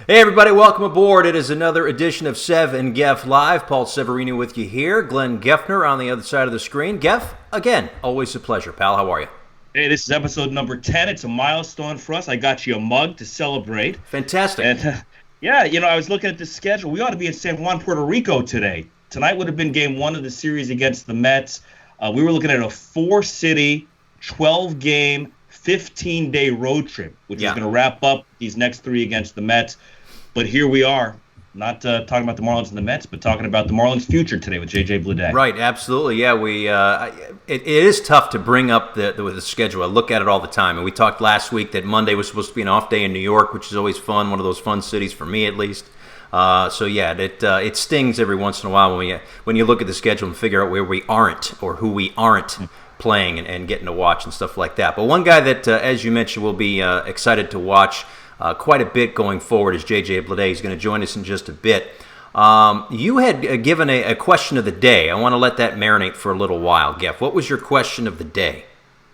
Hey everybody, welcome aboard. It is another edition of Sev and Geff Live. Paul Severino with you here. Glenn Geffner on the other side of the screen. Geff, again, always a pleasure, pal. How are you? Hey, this is episode number 10. It's a milestone for us. I got you a mug to celebrate. Fantastic. And I was looking at the schedule. We ought to be in San Juan, Puerto Rico today. Tonight would have been game one of the series against the Mets. We were looking at a 4-city, 12-game, 15-day road trip, which is going to wrap up these next three against the Mets. But here we are, not talking about the Marlins and the Mets, but talking about the Marlins' future today with JJ Bleday. Right, absolutely. Yeah, it is tough to bring up the schedule. I look at it all the time. And we talked last week that Monday was supposed to be an off day in New York, which is always fun, one of those fun cities for me at least. It stings every once in a while when you look at the schedule and figure out where we aren't or who we aren't playing and getting to watch and stuff like that. But one guy that, as you mentioned, will be excited to watch quite a bit going forward is JJ Bleday. He's going to join us in just a bit. You had given a question of the day. I want to let that marinate for a little while. Geff, what was your question of the day?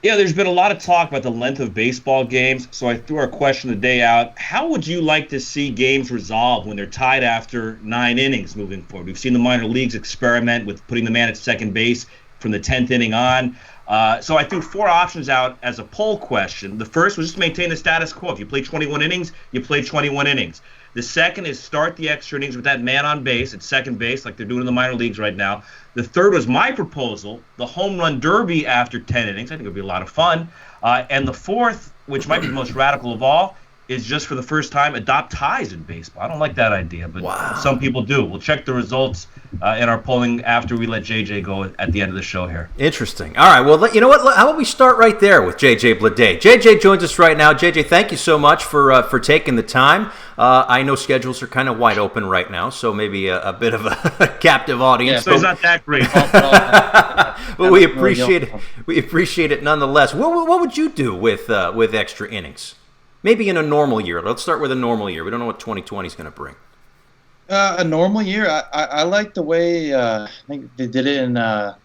Yeah, there's been a lot of talk about the length of baseball games, so I threw our question of the day out. How would you like to see games resolved when they're tied after 9 innings moving forward? We've seen the minor leagues experiment with putting the man at second base from the 10th inning on. So I threw 4 options out as a poll question. The first was just maintain the status quo. If you play 21 innings, you play 21 innings. The second is start the extra innings with that man on base at second base like they're doing in the minor leagues right now. The third was my proposal, the home run derby after 10 innings. I think it would be a lot of fun. And the fourth, which might be the most radical of all, is just for the first time adopt ties in baseball. I don't like that idea, but Some people do. We'll check the results in our polling after we let JJ go at the end of the show here. Interesting. All right, well, you know what? How about we start right there with JJ Bleday. JJ joins us right now. JJ, thank you so much for taking the time. I know schedules are kind of wide open right now, so maybe a bit of a captive audience. Yeah, so it's not that great. But we appreciate it. We appreciate it nonetheless. What would you do with extra innings? Maybe in a normal year. Let's start with a normal year. We don't know what 2020 is going to bring. A normal year, I like the way I think they did it in the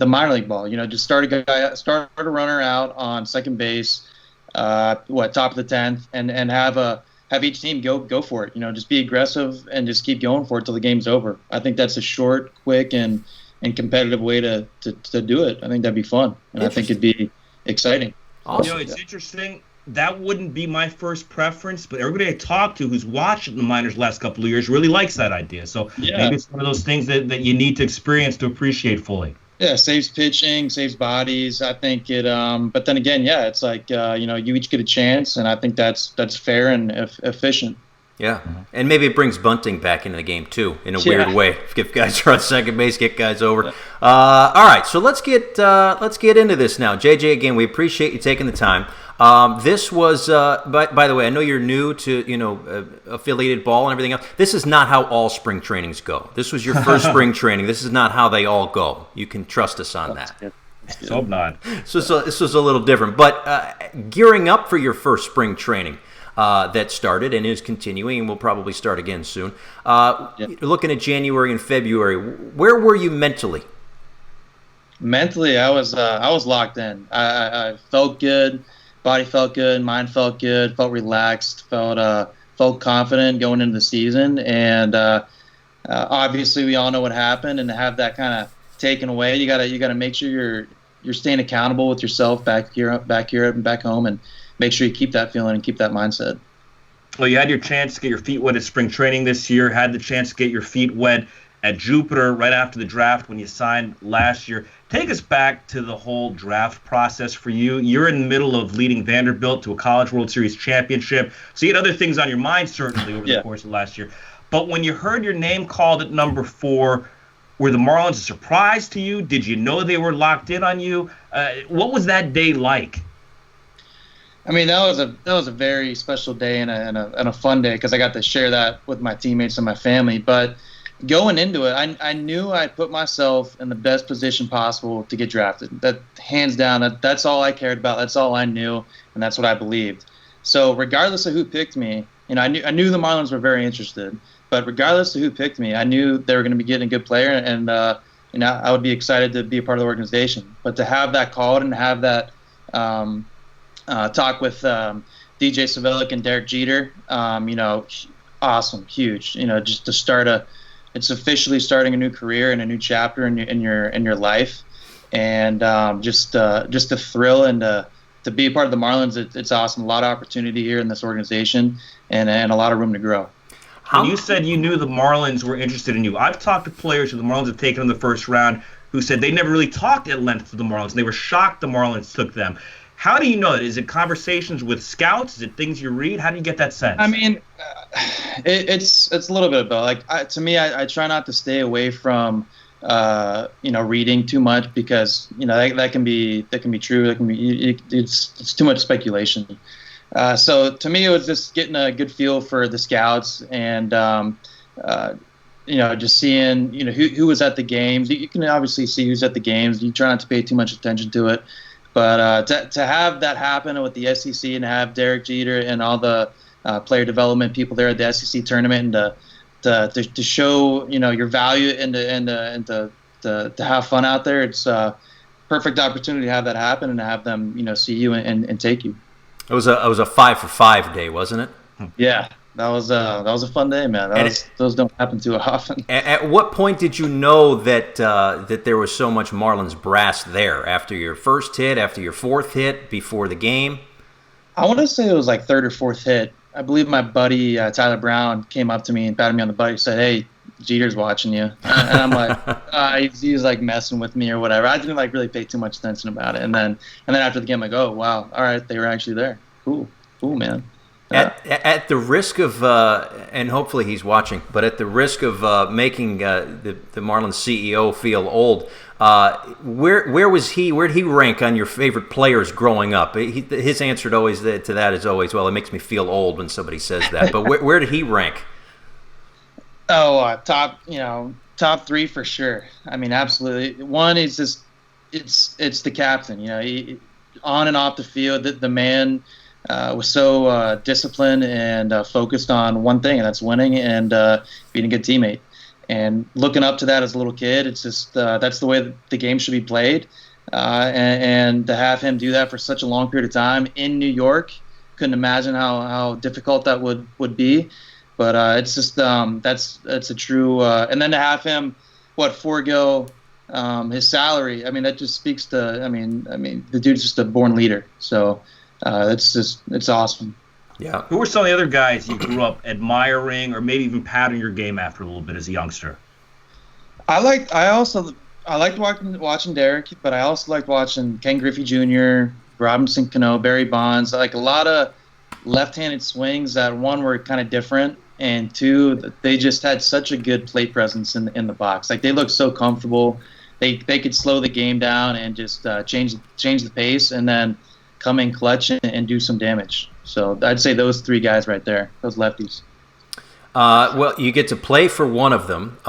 minor league ball. Just start a runner out on second base, top of the 10th, and have each team go for it. Just be aggressive and just keep going for it till the game's over. I think that's a short, quick, and competitive way to do it. I think that'd be fun, and I think it'd be exciting. Awesome. It's interesting. That wouldn't be my first preference, but everybody I talked to who's watched the minors last couple of years really likes that idea. So maybe it's one of those things that you need to experience to appreciate fully. Yeah, saves pitching, saves bodies. I think it. But then again, it's like you each get a chance, and I think that's fair and efficient. Yeah, and maybe it brings bunting back into the game too, in a weird way. If guys are on second base, get guys over. All right, so let's get into this now. JJ, again, we appreciate you taking the time. This was, by the way, I know you're new to affiliated ball and everything else. This is not how all spring trainings go. This was your first spring training. This is not how they all go. You can trust us on that. So not. So this was a little different, but gearing up for your first spring training. That started and is continuing, and will probably start again soon. Looking at January and February, where were you mentally? Mentally, I was locked in. I felt good, body felt good, mind felt good, felt relaxed, felt confident going into the season, and obviously we all know what happened, and to have that kind of taken away, you gotta make sure you're staying accountable with yourself back here and back home, and make sure you keep that feeling and keep that mindset. Well, you had your chance to get your feet wet at spring training this year, had the chance to get your feet wet at Jupiter right after the draft when you signed last year. Take us back to the whole draft process for you. You're in the middle of leading Vanderbilt to a College World Series championship, so you had other things on your mind certainly over the course of last year. But when you heard your name called at number 4, were the Marlins a surprise to you? Did you know they were locked in on you? What was that day like? I mean, that was a very special day and a fun day because I got to share that with my teammates and my family. But going into it, I knew I put myself in the best position possible to get drafted. That hands down, that's all I cared about. That's all I knew, and that's what I believed. So regardless of who picked me, I knew the Marlins were very interested. But regardless of who picked me, I knew they were going to be getting a good player, and I would be excited to be a part of the organization. But to have that called and have that talk with DJ Savelic and Derek Jeter, awesome, huge. Just to it's officially starting a new career and a new chapter in your life, and just the thrill and to be a part of the Marlins. It's awesome. A lot of opportunity here in this organization, and a lot of room to grow. When you said you knew the Marlins were interested in you, I've talked to players who the Marlins have taken in the first round who said they never really talked at length to the Marlins, and they were shocked the Marlins took them. How do you know that? Is it conversations with scouts? Is it things you read? How do you get that sense? I mean, it's a little bit of both. Like to me, I try not to stay away from reading too much, because that can be true. It's too much speculation. So to me, it was just getting a good feel for the scouts and just seeing who was at the games. You can obviously see who's at the games. You try not to pay too much attention to it. But to have that happen with the SEC and have Derek Jeter and all the player development people there at the SEC tournament, and to show your value and to have fun out there, it's a perfect opportunity to have that happen and to have them see you and take you. It was a 5 for 5 day, wasn't it? Yeah. That was a fun day, man. Those don't happen too often. At what point did you know that there was so much Marlins brass there? After your first hit, after your fourth hit, before the game? I want to say it was like third or fourth hit. I believe my buddy Tyler Brown came up to me and patted me on the butt. He said, "Hey, Jeter's watching you," and I'm like, he was like messing with me or whatever. I didn't like really pay too much attention about it. And then after the game, I go, "Oh, wow, all right, they were actually there. Cool, man." At the risk of, and hopefully he's watching, but at the risk of making the Marlins CEO feel old, where was he? Where did he rank on your favorite players growing up? His answer to that is always, "Well, it makes me feel old when somebody says that." But where did he rank? Oh, top 3 for sure. I mean, absolutely. One is just it's the captain. He, on and off the field, the man. Was so disciplined and focused on one thing, and that's winning and being a good teammate. And looking up to that as a little kid, it's just that's the way the game should be played. And to have him do that for such a long period of time in New York, couldn't imagine how difficult that would be. But it's just that's a true. And then to have him forego his salary. I mean, that just speaks to. I mean, the dude's just a born leader. So. It's awesome. Yeah. Who were some of the other guys you grew up admiring, or maybe even patterning your game after a little bit as a youngster? I liked watching Derek, but I also liked watching Ken Griffey Jr., Robinson Cano, Barry Bonds. Like a lot of left-handed swings that, one, were kind of different, and two, they just had such a good plate presence in the box. Like they looked so comfortable. They could slow the game down and just change the pace, and then come in clutch and do some damage. So I'd say those 3 guys right there, those lefties. Well, you get to play for one of them.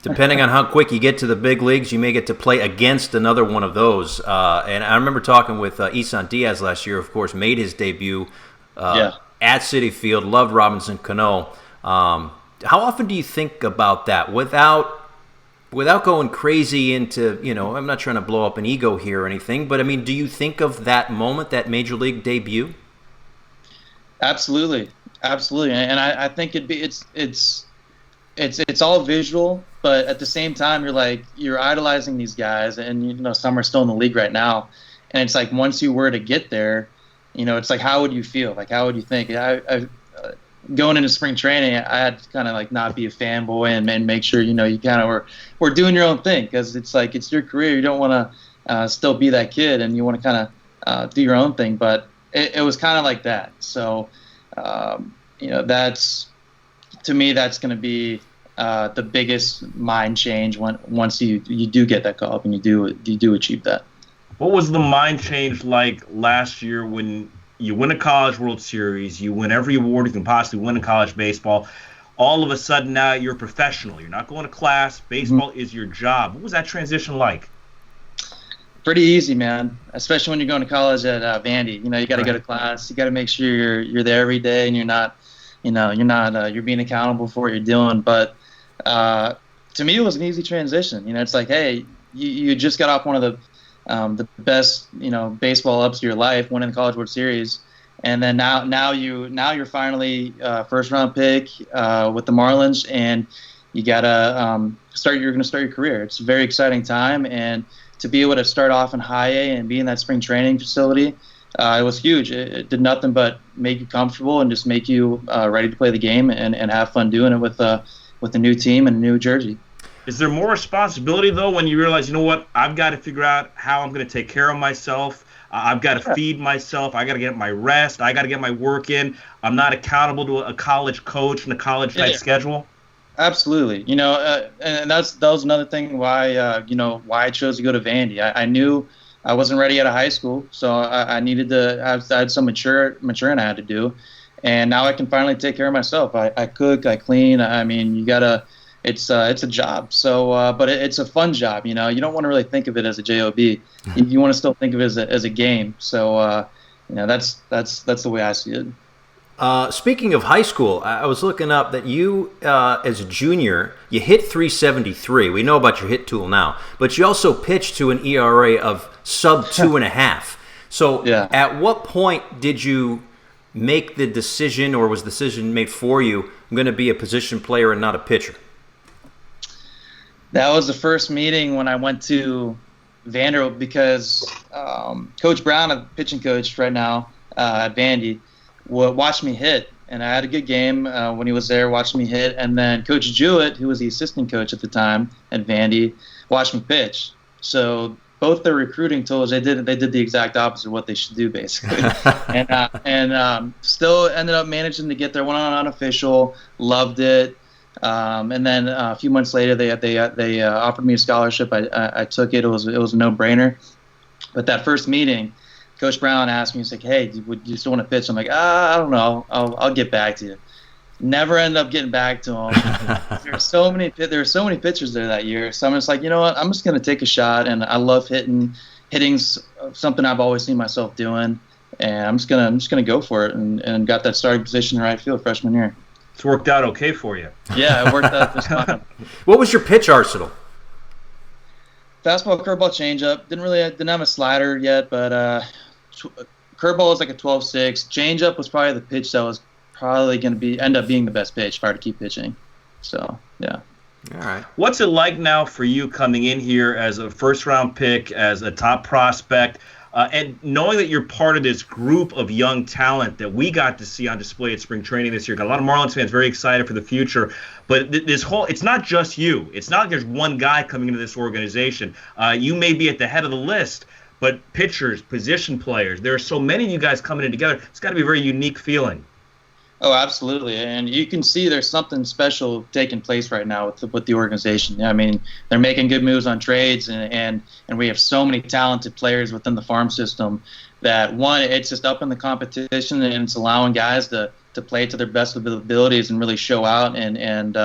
Depending on how quick you get to the big leagues, you may get to play against another one of those. And I remember talking with Isan Diaz last year, of course, made his debut at Citi Field, loved Robinson Cano. How often do you think about that without going crazy into, I'm not trying to blow up an ego here or anything, but I mean, do you think of that moment, that major league debut? Absolutely. And I think it's all visual, but at the same time, you're idolizing these guys, and some are still in the league right now. And it's like, once you were to get there, it's like, how would you feel? Like, how would you think? Going into spring training, I had to kind of not be a fanboy and make sure you kind of were doing your own thing, because it's like, it's your career. You don't want to still be that kid, and you want to kind of do your own thing. But it was kind of like that. So that's, to me, that's going to be the biggest mind change once you do get that call up and you do achieve that. What was the mind change like last year when you win a College World Series, you win every award you can possibly win in college baseball? All of a sudden now you're a professional. You're not going to class. Baseball is your job. What was that transition like? Pretty easy, man, especially when you're going to college at Vandy. You got to go to class. You got to make sure you're there every day, and you're being accountable for what you're doing. But to me, it was an easy transition. It's like, hey, you just got off one of the best, baseball ups of your life, winning the College World Series, and then now you're finally first round pick with the Marlins, and you gotta you're gonna start your career. It's a very exciting time, and to be able to start off in high A and be in that spring training facility, it was huge. It did nothing but make you comfortable and just make you ready to play the game and have fun doing it with a new team and a new jersey. Is there more responsibility, though, when you realize, you know what, I've got to figure out how I'm going to take care of myself. I've got to feed myself. I got to get my rest. I got to get my work in. I'm not accountable to a college coach and a college-type schedule. Absolutely. And that was another thing why I chose to go to Vandy. I knew I wasn't ready out of high school, so I needed to I had some maturing I had to do, and now I can finally take care of myself. I cook, I clean. I mean, you gotta. It's a job. So, but it's a fun job. You don't want to really think of it as a job. You want to still think of it as a game. So, that's the way I see it. Speaking of high school, I was looking up that you, as a junior, you hit 373. We know about your hit tool now, but you also pitched to an ERA of sub 2.5. So At what point did you make the decision, or was the decision made for you, I'm going to be a position player and not a pitcher? That was the first meeting when I went to Vanderbilt because Coach Brown, a pitching coach right now at Vandy, watched me hit, and I had a good game when he was there, watched me hit, and then Coach Jewett, who was the assistant coach at the time at Vandy, watched me pitch. So both their recruiting tools, they did the exact opposite of what they should do, basically, and still ended up managing to get there. Went on unofficial, loved it. And then a few months later, they offered me a scholarship. I took it. It was a no-brainer. But that first meeting, Coach Brown asked me, he's like, "Hey, would you still want to pitch?" I'm like, I don't know. I'll get back to you. Never ended up getting back to him. There were so many pitchers there that year. So I'm just like, you know what? I'm just gonna take a shot. And I love hitting. Hitting's something I've always seen myself doing. And I'm just gonna go for it. And got that starting position in right field freshman year. It's worked out okay for you. Yeah, it worked out this time. What was your pitch arsenal? Fastball, curveball, changeup. Didn't have a slider yet, but curveball was like a 12-6. Changeup was probably the pitch that was probably going to end up being the best pitch if I were to keep pitching. So, yeah. All right. What's it like now for you coming in here as a first-round pick, as a top prospect, and knowing that you're part of this group of young talent that we got to see on display at spring training this year? Got a lot of Marlins fans very excited for the future. But it's not just you. It's not like there's one guy coming into this organization. You may be at the head of the list, but pitchers, position players, there are so many of you guys coming in together. It's got to be a very unique feeling. Oh, absolutely. And you can see there's something special taking place right now with the organization. I mean, they're making good moves on trades, and we have so many talented players within the farm system that, one, it's just up in the competition, and it's allowing guys to play to their best of their abilities and really show out and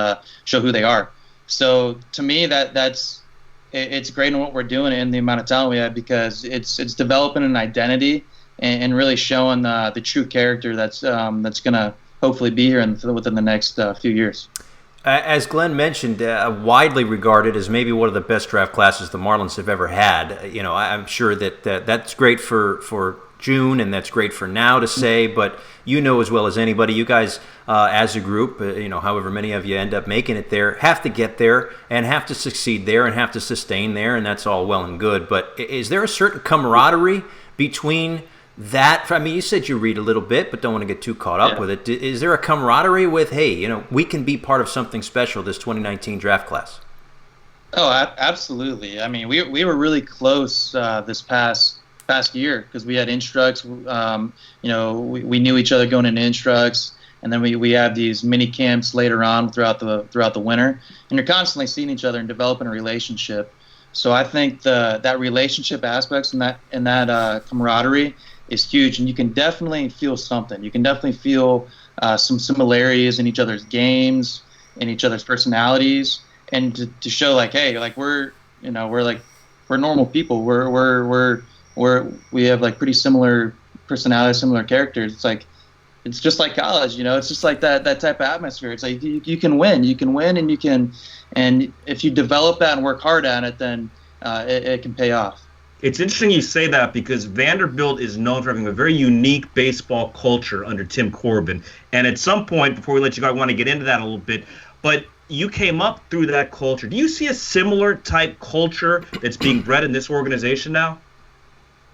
show who they are. So to me, it's great in what we're doing and the amount of talent we have, because it's developing an identity and really showing the true character that's going to hopefully be here within the next few years. As Glenn mentioned, widely regarded as maybe one of the best draft classes the Marlins have ever had. I'm sure that that's great for June, and that's great for now to say, but as well as anybody, you guys as a group, however many of you end up making it there, have to get there and have to succeed there and have to sustain there, and that's all well and good. But is there a certain camaraderie between that? I mean, you said you read a little bit, but don't want to get too caught up with it. Is there a camaraderie with, hey, we can be part of something special this 2019 draft class? Oh, absolutely. I mean, we were really close this past year because we had instructs. We knew each other going into instructs, and then we have these mini camps later on throughout the winter, and you're constantly seeing each other and developing a relationship. So I think that relationship aspects and that camaraderie is huge, and you can definitely feel something. You can definitely feel some similarities in each other's games, in each other's personalities, and to show like, hey, like we're normal people. We have like pretty similar personalities, similar characters. It's just like college, It's just like that type of atmosphere. It's like you can win, and if you develop that and work hard at it, then it can pay off. It's interesting you say that because Vanderbilt is known for having a very unique baseball culture under Tim Corbin. And at some point, before we let you go, I want to get into that a little bit. But you came up through that culture. Do you see a similar type culture that's being bred in this organization now?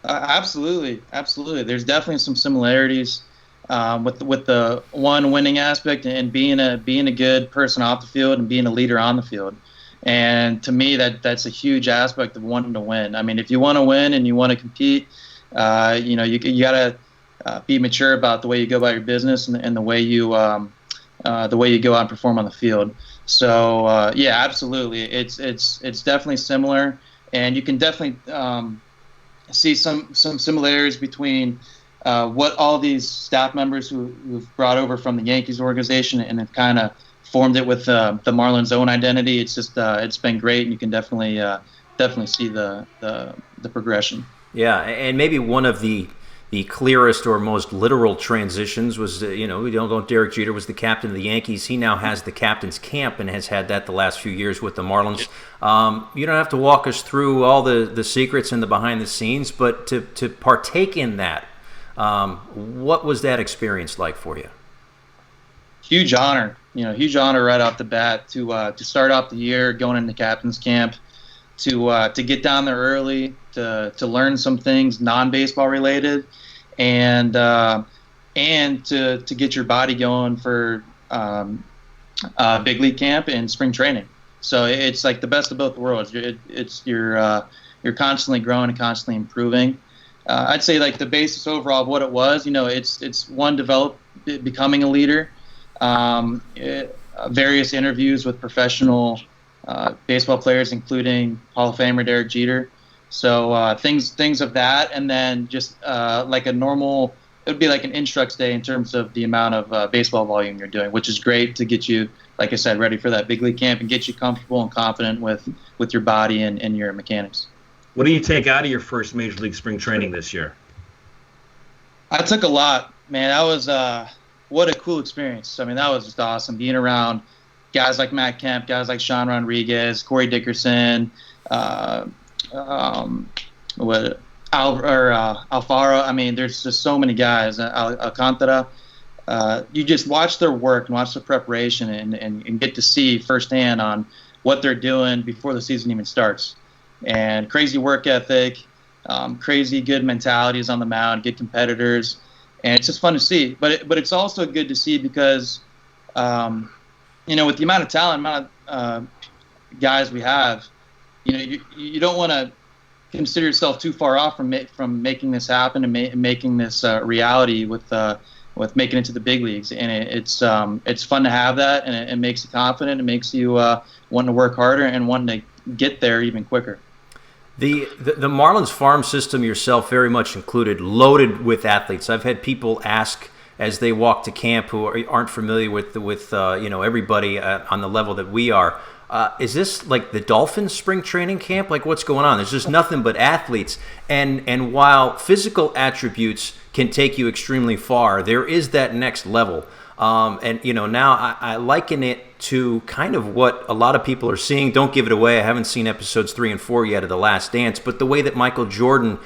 Absolutely, absolutely. There's definitely some similarities with the one winning aspect and being a good person off the field and being a leader on the field. And to me, that's a huge aspect of wanting to win. I mean, if you want to win and you want to compete, you got to be mature about the way you go about your business and the way you go out and perform on the field. So yeah, absolutely, it's definitely similar, and you can definitely see some similarities between what all these staff members who've brought over from the Yankees organization and have kind of formed it with the Marlins' own identity. It's just it's been great, and you can definitely see the progression. Yeah, and maybe one of the clearest or most literal transitions was we don't know Derek Jeter was the captain of the Yankees. He now has the captain's camp and has had that the last few years with the Marlins. You don't have to walk us through all the secrets and the behind the scenes, but to partake in that, what was that experience like for you? Huge honor. Huge honor right off the bat to start off the year going into captain's camp, to get down there early, to learn some things non-baseball related, and to get your body going for big league camp and spring training. So it's like the best of both worlds. You're constantly growing and constantly improving. I'd say like the basis overall of what it was. It's one, becoming a leader. Various interviews with professional baseball players, including Hall of Famer Derek Jeter. So things of that, and then just like a normal, it would be like an instructs day in terms of the amount of baseball volume you're doing, which is great to get you, like I said, ready for that big league camp and get you comfortable and confident with your body and your mechanics. What do you take out of your first Major League spring training this year? I took a lot, man. That was what a cool experience. I mean, that was just awesome being around guys like Matt Kemp, guys like Sean Rodriguez, Corey Dickerson, Alfaro. I mean, there's just so many guys. Alcantara. You just watch their work and watch the preparation and get to see firsthand on what they're doing before the season even starts. And crazy work ethic, crazy good mentalities on the mound, good competitors. And it's just fun to see, but it's also good to see because, with the amount of talent, guys we have, you don't want to consider yourself too far off from making this happen and making this reality with making it to the big leagues. And it's fun to have that, and it makes you confident. It makes you want to work harder and want to get there even quicker. The Marlins farm system, yourself very much included, loaded with athletes. I've had people ask as they walk to camp who aren't familiar with everybody on the level that we are. Is this like the Dolphins spring training camp? Like what's going on? There's just nothing but athletes. And while physical attributes can take you extremely far, there is that next level. Now I liken it to kind of what a lot of people are seeing. Don't give it away. I haven't seen episodes 3 and 4 yet of The Last Dance, but the way that Michael Jordan,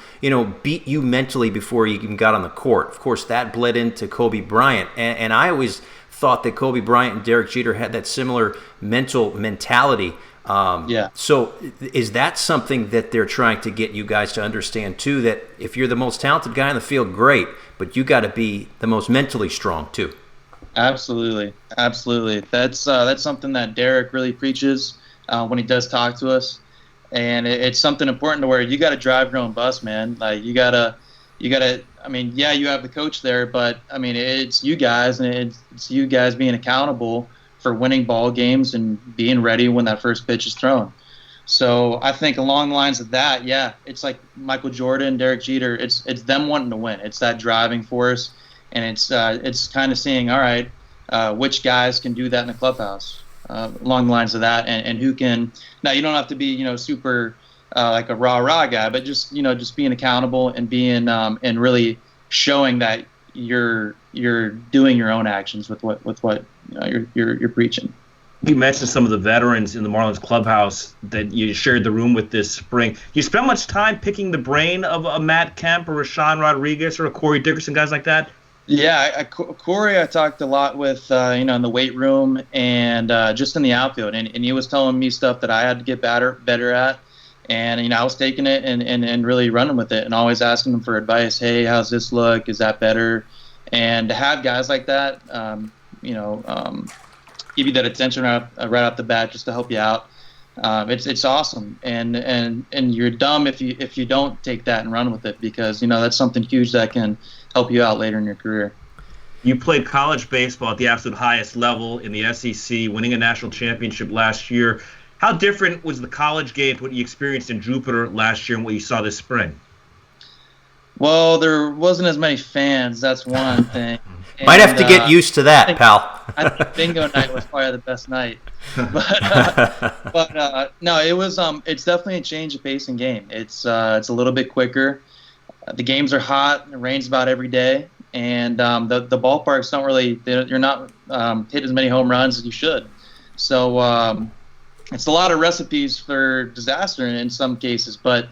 beat you mentally before you even got on the court. Of course, that bled into Kobe Bryant. And I always thought that Kobe Bryant and Derek Jeter had that similar mentality. Yeah. So is that something that they're trying to get you guys to understand too, that if you're the most talented guy in the field, great, but you got to be the most mentally strong too? Absolutely. That's something that Derek really preaches when he does talk to us, and it's something important to where you got to drive your own bus, man. Like you gotta. I mean, yeah, you have the coach there, but I mean, it's you guys, and it's you guys being accountable for winning ball games and being ready when that first pitch is thrown. So I think along the lines of that, yeah, it's like Michael Jordan, Derek Jeter. It's them wanting to win. It's that driving force. And it's kind of seeing, all right, which guys can do that in the clubhouse along the lines of that, and who can. Now you don't have to be super like a rah guy, but just being accountable and being and really showing that you're doing your own actions with what you're preaching. You mentioned some of the veterans in the Marlins clubhouse that you shared the room with this spring. You spend much time picking the brain of a Matt Kemp or a Sean Rodriguez or a Corey Dickerson, guys like that? Yeah, Corey, I talked a lot with, in the weight room and just in the outfield, and he was telling me stuff that I had to get better at, and I was taking it and really running with it, and always asking him for advice. Hey, how's this look? Is that better? And to have guys like that, give you that attention right off the bat just to help you out. It's awesome, and you're dumb if you don't take that and run with it, because that's something huge that can help you out later in your career. You played college baseball at the absolute highest level in the SEC, winning a national championship last year. How different was the college game to what you experienced in Jupiter last year and what you saw this spring? Well, there wasn't as many fans. That's one thing. Might have to get used to that, pal. I think bingo night was probably the best night. But no, it was. It's definitely a change of pace in game. It's a little bit quicker. The games are hot. It rains about every day, and the ballparks don't really. You're not hitting as many home runs as you should. So it's a lot of recipes for disaster in some cases, but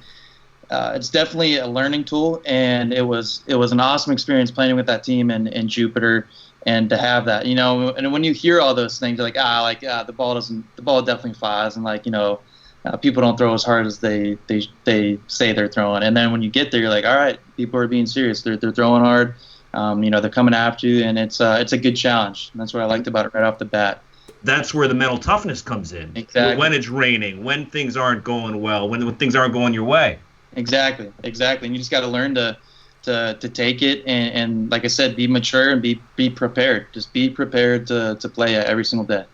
it's definitely a learning tool, and it was an awesome experience playing with that team in Jupiter, and to have that, and when you hear all those things, you're like, the ball definitely flies, and people don't throw as hard as they say they're throwing, and then when you get there, you're like, all right, people are being serious, they're throwing hard, they're coming after you, and it's a good challenge. And that's what I liked about it right off the bat. That's where the mental toughness comes in. Exactly. When it's raining, when things aren't going well, when things aren't going your way. Exactly. And you just got to learn to take it and like I said, be mature and be prepared. Just be prepared to play every single day.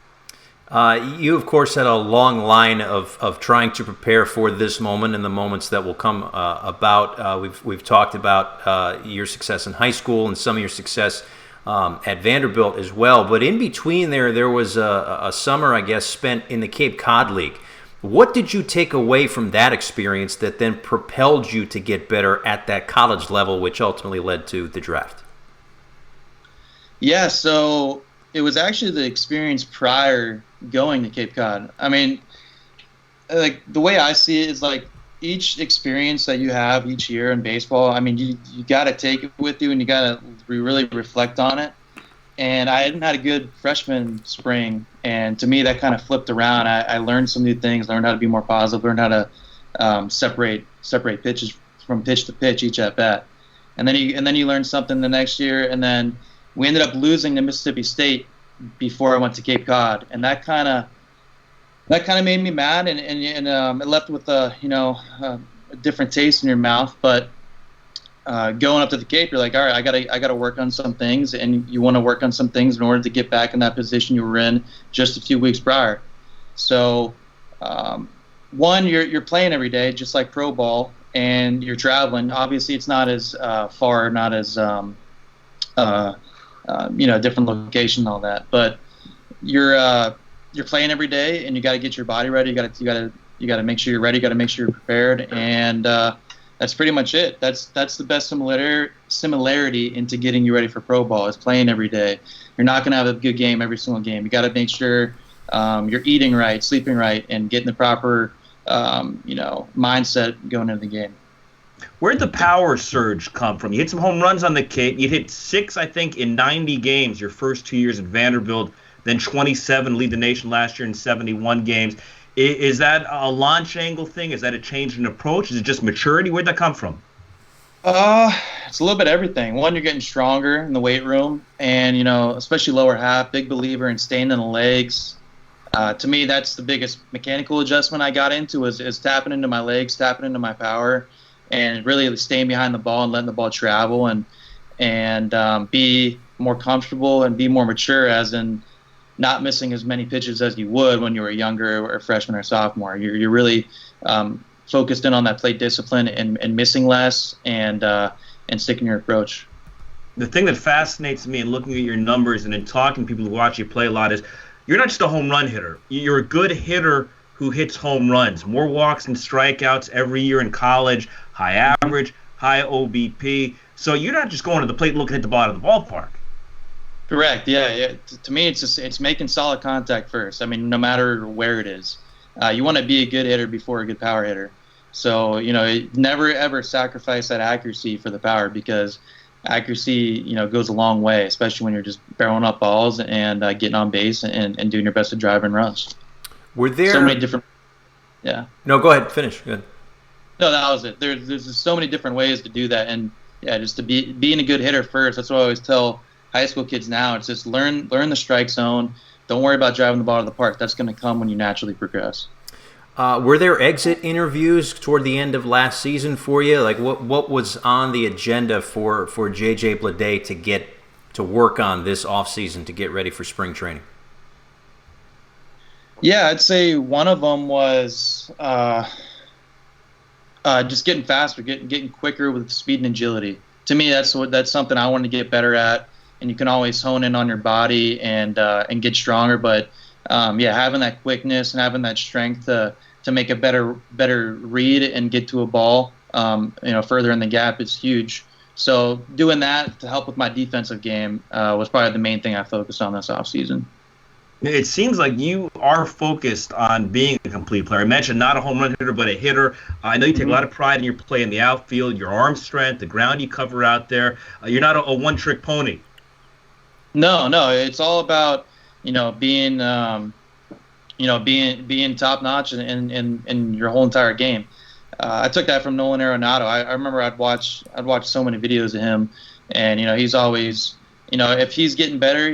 You, of course, had a long line of trying to prepare for this moment and the moments that will come about. We've talked about your success in high school and some of your success at Vanderbilt as well. But in between there was a summer, I guess, spent in the Cape Cod League. What did you take away from that experience that then propelled you to get better at that college level, which ultimately led to the draft? Yeah, so it was actually the experience prior going to Cape Cod. I mean, like the way I see it is like each experience that you have each year in baseball, I mean, you got to take it with you and you got to really reflect on it. And I hadn't had a good freshman spring, and to me that kind of flipped around. I learned some new things, learned how to be more positive, learned how to separate pitches from pitch to pitch each at bat, and then you learn something the next year, and then we ended up losing to Mississippi State before I went to Cape Cod, and that kind of made me mad, and it left with a different taste in your mouth, but. Going up to the Cape, you're like, all right, I gotta work on some things, and you want to work on some things in order to get back in that position you were in just a few weeks prior. So, one, you're playing every day, just like pro ball, and you're traveling. Obviously, it's not as far, not as different location and all that, but you're playing every day, and you got to get your body ready. You got to make sure you're ready. You got to make sure you're prepared, and that's pretty much it. That's the best similarity into getting you ready for pro ball is playing every day. You're not going to have a good game every single game. You got to make sure you're eating right, sleeping right, and getting the proper mindset going into the game. Where'd the power surge come from? You hit some home runs on the Cape. You hit 6, I think, in 90 games your first 2 years at Vanderbilt, then 27, lead the nation last year in 71 games. Is that a launch angle thing? Is that a change in approach? Is it just maturity? Where'd that come from? It's a little bit of everything. One, you're getting stronger in the weight room, and especially lower half. Big believer in staying in the legs. To me, that's the biggest mechanical adjustment I got into is tapping into my legs, tapping into my power, and really staying behind the ball and letting the ball travel and be more comfortable and be more mature, as in not missing as many pitches as you would when you were younger or freshman or sophomore. You're really focused in on that plate discipline and missing less and sticking your approach. The thing that fascinates me in looking at your numbers and in talking to people who watch you play a lot is you're not just a home run hitter. You're a good hitter who hits home runs. More walks and strikeouts every year in college, high average, high OBP. So you're not just going to the plate looking at the bottom of the ballpark. Correct. Yeah. Yeah. To me, it's making solid contact first. I mean, no matter where it is, you want to be a good hitter before a good power hitter. So never ever sacrifice that accuracy for the power, because accuracy goes a long way, especially when you're just barreling up balls and getting on base and doing your best to drive and runs. Were there so many different? Yeah. No, go ahead. Finish. Good. No, that was it. There's just so many different ways to do that, and just to being a good hitter first. That's what I always tell high school kids now. It's just learn the strike zone. Don't worry about driving the ball to the park. That's going to come when you naturally progress. Were there exit interviews toward the end of last season for you? Like what was on the agenda for JJ Bleday to get to work on this offseason to get ready for spring training? Yeah, I'd say one of them was just getting faster, getting quicker with speed and agility. To me, that's something I want to get better at. And you can always hone in on your body and get stronger. But having that quickness and having that strength to make a better read and get to a ball, further in the gap is huge. So doing that to help with my defensive game was probably the main thing I focused on this offseason. It seems like you are focused on being a complete player. I mentioned not a home run hitter, but a hitter. I know you take a lot of pride in your play in the outfield, your arm strength, the ground you cover out there. You're not a one-trick pony. No, it's all about being being top notch in your whole entire game. I took that from Nolan Arenado. I remember I'd watch so many videos of him, and he's always if he's getting better,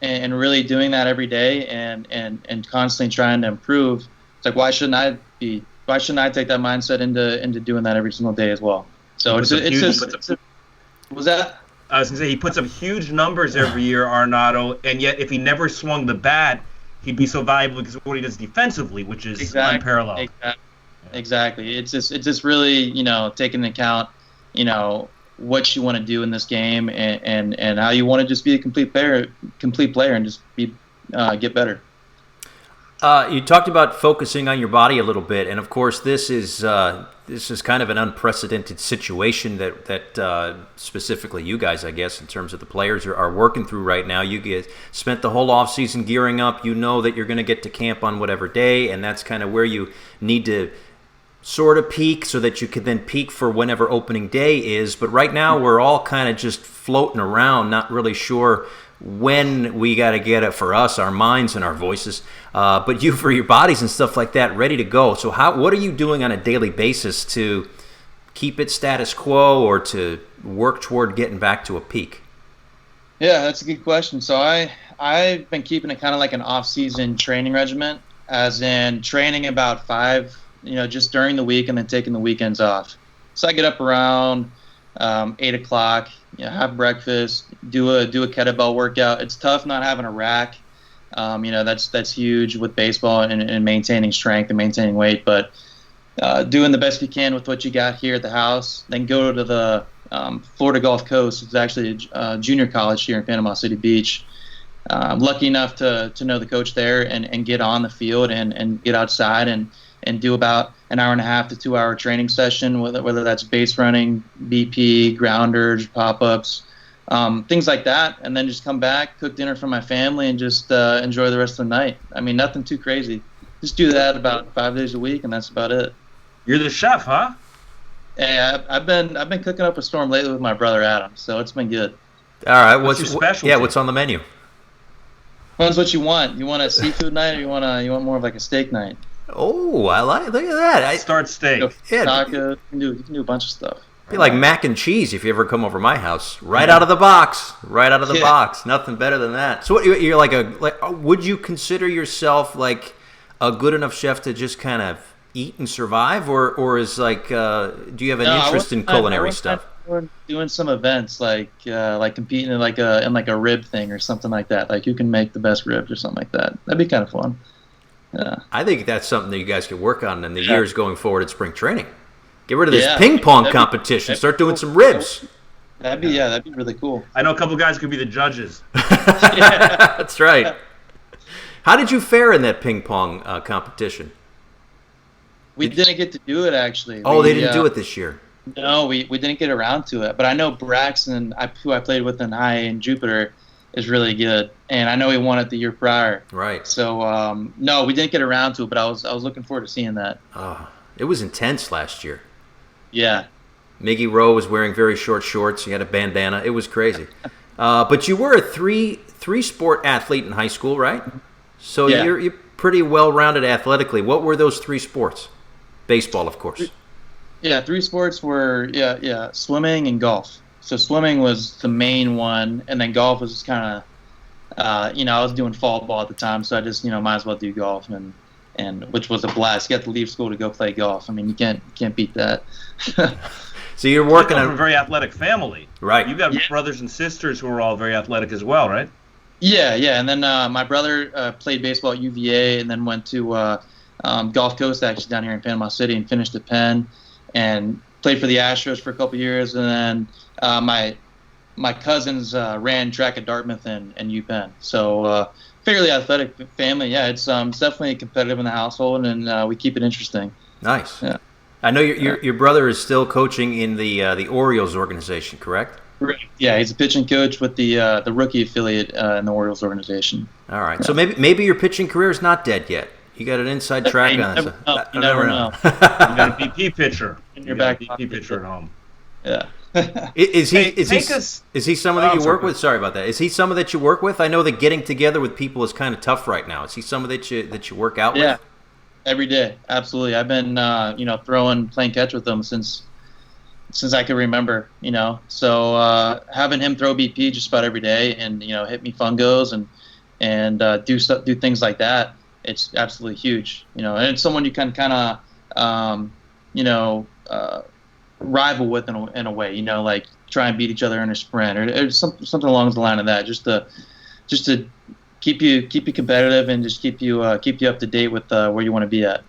and really doing that every day and constantly trying to improve. It's like why shouldn't I take that mindset into doing that every single day as well? So was that? I was going to say, he puts up huge numbers every year, Arenado, and yet if he never swung the bat, he'd be so valuable because of what he does defensively, which is unparalleled. Exactly. It's just really, taking into account, what you want to do in this game and how you want to just be a complete player and just get better. You talked about focusing on your body a little bit, and of course, this is kind of an unprecedented situation that specifically you guys, I guess, in terms of the players are working through right now. You guys spent the whole offseason gearing up. You know that you're going to get to camp on whatever day, and that's kind of where you need to sort of peak so that you could then peak for whenever opening day is. But right now, we're all kind of just floating around, not really sure when we got to get it for us, our minds and our voices, but you for your bodies and stuff like that, ready to go. So what are you doing on a daily basis to keep it status quo or to work toward getting back to a peak? Yeah, that's a good question. So I've been keeping it kind of like an off-season training regimen, as in training about 5, just during the week and then taking the weekends off. So I get up around 8 o'clock, have breakfast, do a kettlebell workout. It's tough not having a rack. That's huge with baseball and maintaining strength and maintaining weight. But doing the best you can with what you got here at the house. Then go to the Florida Gulf Coast. It's actually a junior college here in Panama City Beach. I'm lucky enough to know the coach there and get on the field and get outside and do about an hour and a half to 2 hour training session, whether that's base running, BP, grounders, pop-ups, things like that. And then just come back, cook dinner for my family, and just enjoy the rest of the night. I mean, nothing too crazy. Just do that about 5 days a week, and that's about it. You're the chef, huh? Yeah, I've been cooking up a storm lately with my brother Adam, so it's been good. All right, what's your specialty? Yeah, what's on the menu? Depends what you want. You want a seafood night, or you want more of like a steak night? Oh, I like. Look at that. Start steak. Tacos. You can do a bunch of stuff. Be like mac and cheese if you ever come over my house. Right out of the box. Right out of the box. Nothing better than that. So you're would you consider yourself like a good enough chef to just kind of eat and survive, or is like do you have an interest in culinary stuff? Doing some events like competing in like a rib thing or something like that. Like who can make the best ribs or something like that. That'd be kind of fun. Yeah. I think that's something that you guys could work on in the years going forward at spring training. Get rid of this ping pong competition. Start doing some ribs. That'd be really cool. I know a couple guys could be the judges. That's right. How did you fare in that ping pong competition? We didn't get to do it actually. Oh, they didn't do it this year. No, we didn't get around to it. But I know Braxton, who I played with in high in Jupiter, is really good, and I know he won it the year prior. Right. So no, we didn't get around to it, but I was looking forward to seeing that. It was intense last year. Yeah. Miggy Rowe was wearing very short shorts. He had a bandana. It was crazy. But you were a three-sport athlete in high school, right? So Yeah. you're pretty well-rounded athletically. What were those 3 sports? Baseball, of course. Yeah, 3 sports were swimming and golf. So swimming was the main one, and then golf was just kind of, I was doing fall ball at the time, so I just might as well do golf, and which was a blast. You got to leave school to go play golf. I mean, you can't beat that. So you're working on on a very athletic family, right? You've got brothers and sisters who are all very athletic as well, right? Yeah, and then my brother played baseball at UVA, and then went to Gulf Coast, actually down here in Panama City, and finished at Penn, and played for the Astros for a couple years, and then my cousins ran track at Dartmouth and UPenn. So fairly athletic family. Yeah, it's definitely competitive in the household, and we keep it interesting. Nice. Yeah. I know your brother is still coaching in the Orioles organization, correct? Correct. Yeah, he's a pitching coach with the rookie affiliate in the Orioles organization. All right. Yeah. So maybe your pitching career is not dead yet. You got an inside track on it. You never know. You got a BP pitcher. In your back BP pitcher at home. Yeah. Is he someone that you work with? Sorry about that. Is he someone that you work with? I know that getting together with people is kind of tough right now. Is he someone that you work out with? Yeah, every day, absolutely. I've been playing catch with him since I can remember. So having him throw BP just about every day and hit me fungos and do things like that, it's absolutely huge. And it's someone you can kind of rival with in a way, like try and beat each other in a sprint or something along the line of that, just to keep you competitive and just keep you up to date with where you want to be at.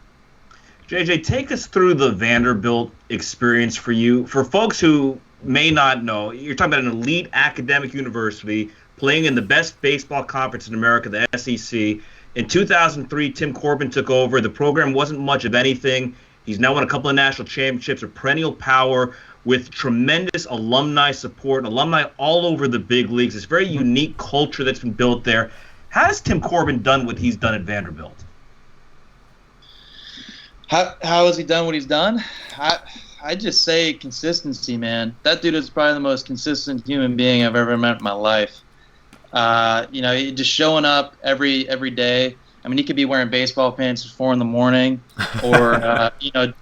JJ, take us through the Vanderbilt experience for you. For folks who may not know, you're talking about an elite academic university playing in the best baseball conference in America, the SEC. In 2003, Tim Corbin took over. The program wasn't much of anything. He's now won a couple of national championships, a perennial power with tremendous alumni support, alumni all over the big leagues. This very unique culture that's been built there. How has Tim Corbin done what he's done at Vanderbilt? How has he done what he's done? I just say consistency, man. That dude is probably the most consistent human being I've ever met in my life. Just showing up every day. I mean, he could be wearing baseball pants at 4 a.m, or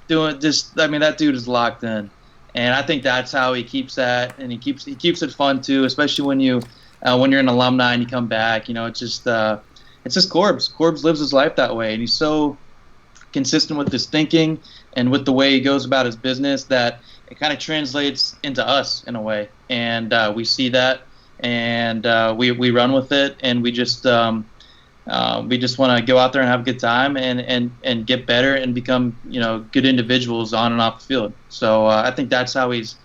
doing just. I mean, that dude is locked in, and I think that's how he keeps that, and he keeps it fun too, especially when you're an alumni and you come back. It's just Corbs. Corbs lives his life that way, and he's so consistent with his thinking and with the way he goes about his business that it kind of translates into us in a way, and we see that, and we run with it, and we just want to go out there and have a good time and get better and become good individuals on and off the field. So I think that's how he's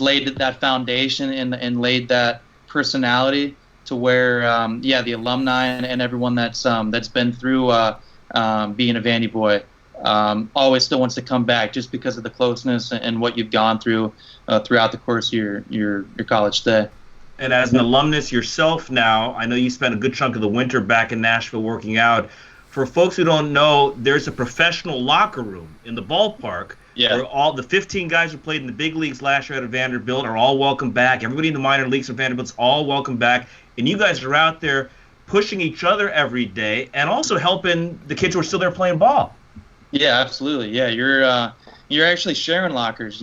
laid that foundation and laid that personality to where the alumni and everyone that's been through being a Vandy boy always still wants to come back just because of the closeness and what you've gone through throughout the course of your college day. And as an alumnus yourself now, I know you spent a good chunk of the winter back in Nashville working out. For folks who don't know, there's a professional locker room in the ballpark where all the 15 guys who played in the big leagues last year at Vanderbilt are all welcome back. Everybody in the minor leagues at Vanderbilt's all welcome back. And you guys are out there pushing each other every day and also helping the kids who are still there playing ball. Yeah, absolutely. Yeah, you're actually sharing lockers,